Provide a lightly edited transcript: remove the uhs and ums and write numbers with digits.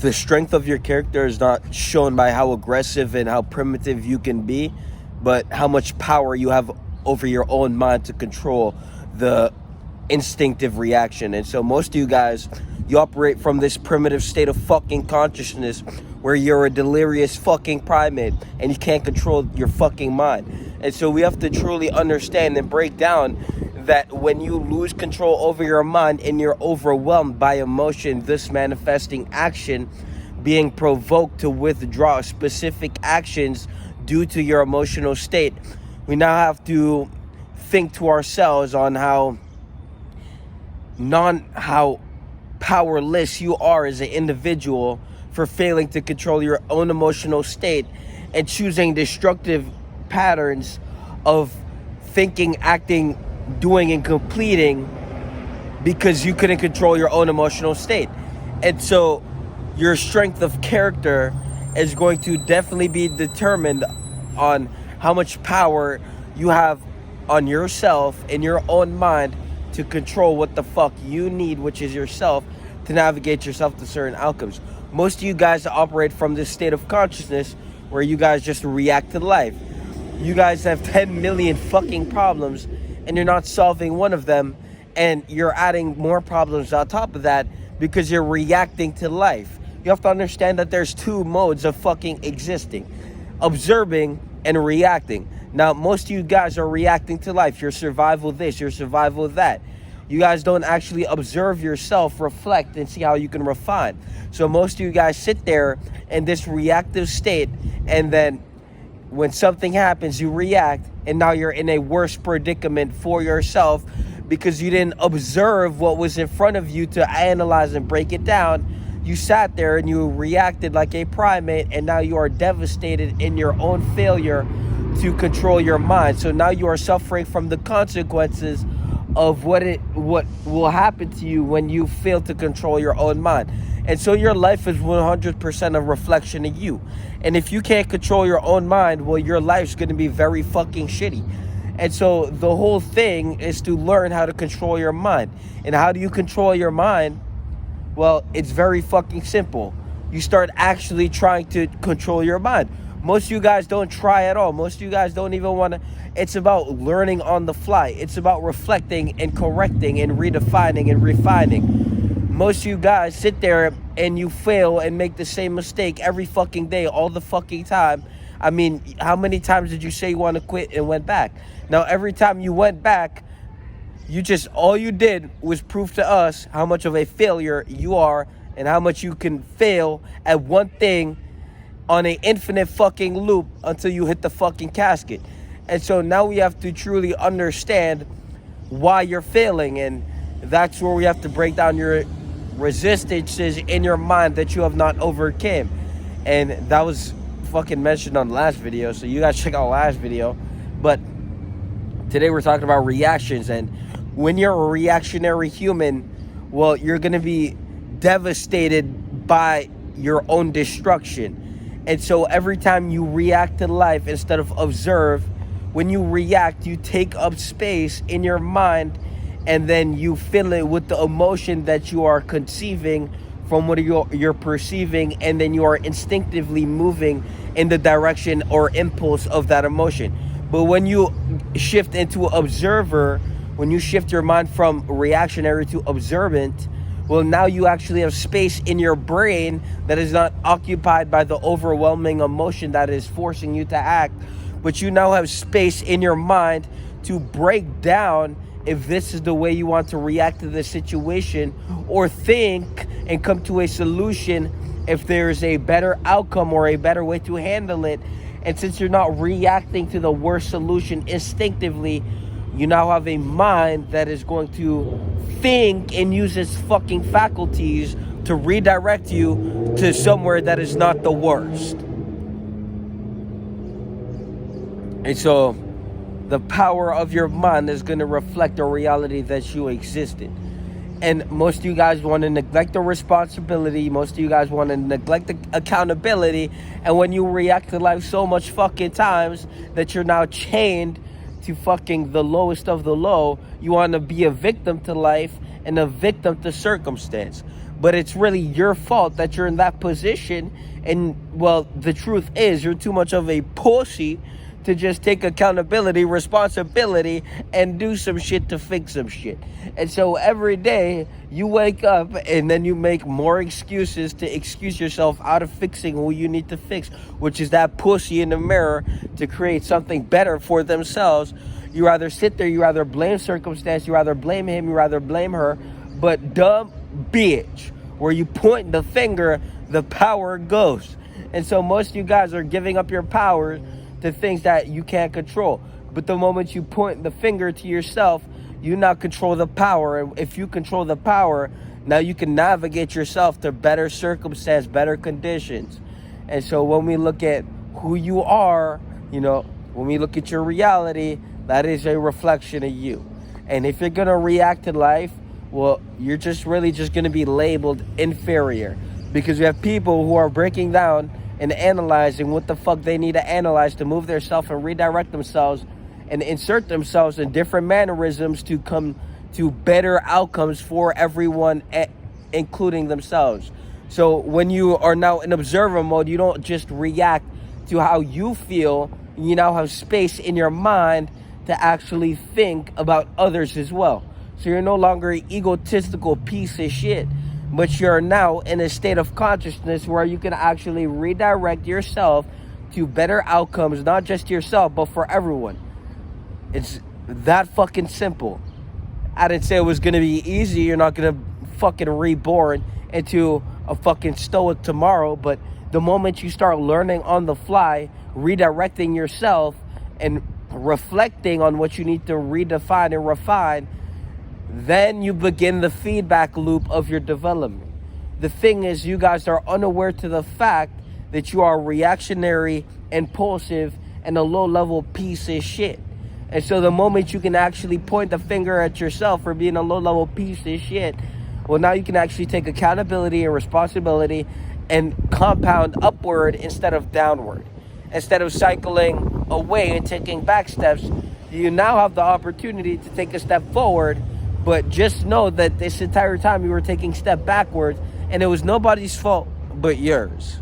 the strength of your character is not shown by how aggressive and how primitive you can be, but how much power you have over your own mind to control the instinctive reaction. And so most of you guys, you operate from this primitive state of fucking consciousness where you're a delirious fucking primate and you can't control your fucking mind. And so we have to truly understand and break down that when you lose control over your mind and you're overwhelmed by emotion, this manifesting action being provoked to withdraw specific actions due to your emotional state, we now have to think to ourselves on how powerless you are as an individual for failing to control your own emotional state and choosing destructive patterns of thinking, acting, doing, and completing because you couldn't control your own emotional state. And so your strength of character is going to definitely be determined on how much power you have on yourself in your own mind to control what the fuck you need, which is yourself, to navigate yourself to certain outcomes. Most of you guys operate from this state of consciousness where you guys just react to life. You guys have 10 million fucking problems and you're not solving one of them, and you're adding more problems on top of that because you're reacting to life. You have to understand that there's two modes of fucking existing: observing and reacting. Now, most of you guys are reacting to life. Your survival this, your survival that. You guys don't actually observe yourself, reflect, and see how you can refine. So most of you guys sit there in this reactive state, and then when something happens, you react, and now you're in a worse predicament for yourself because you didn't observe what was in front of you to analyze and break it down. You sat there and you reacted like a primate, and now you are devastated in your own failure to control your mind. So now you are suffering from the consequences of what will happen to you when you fail to control your own mind. And so your life is 100% a reflection of you. And if you can't control your own mind, well, your life's going to be very fucking shitty. And so the whole thing is to learn how to control your mind. And how do you control your mind? Well, it's very fucking simple. You start actually trying to control your mind. Most of you guys don't try at all. Most of you guys don't even want to. It's about learning on the fly. It's about reflecting and correcting and redefining and refining. Most of you guys sit there and you fail and make the same mistake every fucking day, all the fucking time. I mean, how many times did you say you want to quit and went back? Now, every time you went back, all you did was prove to us how much of a failure you are and how much you can fail at one thing on an infinite fucking loop until you hit the fucking casket. And so now we have to truly understand why you're failing, and that's where we have to break down your resistances in your mind that you have not overcame. And that was fucking mentioned on the last video, so you guys check out the last video. But today we're talking about reactions, and when you're a reactionary human, well, you're gonna be devastated by your own destruction. And so every time you react to life instead of observe, when you react, you take up space in your mind, and then you fill it with the emotion that you are conceiving from what you're perceiving, and then you are instinctively moving in the direction or impulse of that emotion. But when you shift into observer, when you shift your mind from reactionary to observant, well, now you actually have space in your brain that is not occupied by the overwhelming emotion that is forcing you to act, but you now have space in your mind to break down if this is the way you want to react to the situation, or think and come to a solution if there's a better outcome or a better way to handle it. And since you're not reacting to the worst solution instinctively, you now have a mind that is going to think and use its fucking faculties to redirect you to somewhere that is not the worst. And so the power of your mind is going to reflect the reality that you exist in. And most of you guys want to neglect the responsibility. Most of you guys want to neglect the accountability. And when you react to life so much fucking times that you're now chained to fucking the lowest of the low, you want to be a victim to life and a victim to circumstance. but it's really your fault that you're in that position. And well, the truth is you're too much of a pussy to just take accountability, responsibility, and do some shit to fix some shit. And so every day you wake up and then you make more excuses to excuse yourself out of fixing who you need to fix, which is that pussy in the mirror to create something better for themselves. You rather sit there, you rather blame circumstance, you rather blame him, you rather blame her, but dumb bitch, where you point the finger, the power goes. And so most of you guys are giving up your power to things that you can't control. But the moment you point the finger to yourself, you now control the power. And if you control the power, now you can navigate yourself to better circumstance, better conditions. And so when we look at who you are, when we look at your reality, that is a reflection of you. And if you're going to react to life, well, you're just really just going to be labeled inferior, because you have people who are breaking down and analyzing what the fuck they need to analyze to move themselves and redirect themselves and insert themselves in different mannerisms to come to better outcomes for everyone, including themselves. So when you are now in observer mode, you don't just react to how you feel. You now have space in your mind to actually think about others as well. So you're no longer an egotistical piece of shit, but you're now in a state of consciousness where you can actually redirect yourself to better outcomes, not just yourself, but for everyone. It's that fucking simple. I didn't say it was going to be easy. You're not going to fucking reborn into a fucking stoic tomorrow, but the moment you start learning on the fly, redirecting yourself and reflecting on what you need to redefine and refine, then you begin the feedback loop of your development. The thing is, you guys are unaware to the fact that you are reactionary, impulsive, and a low-level piece of shit. And so the moment you can actually point the finger at yourself for being a low-level piece of shit, well, now you can actually take accountability and responsibility and compound upward instead of downward. Instead of cycling away and taking back steps, you now have the opportunity to take a step forward. But just know that this entire time you were taking a step backwards, and it was nobody's fault but yours.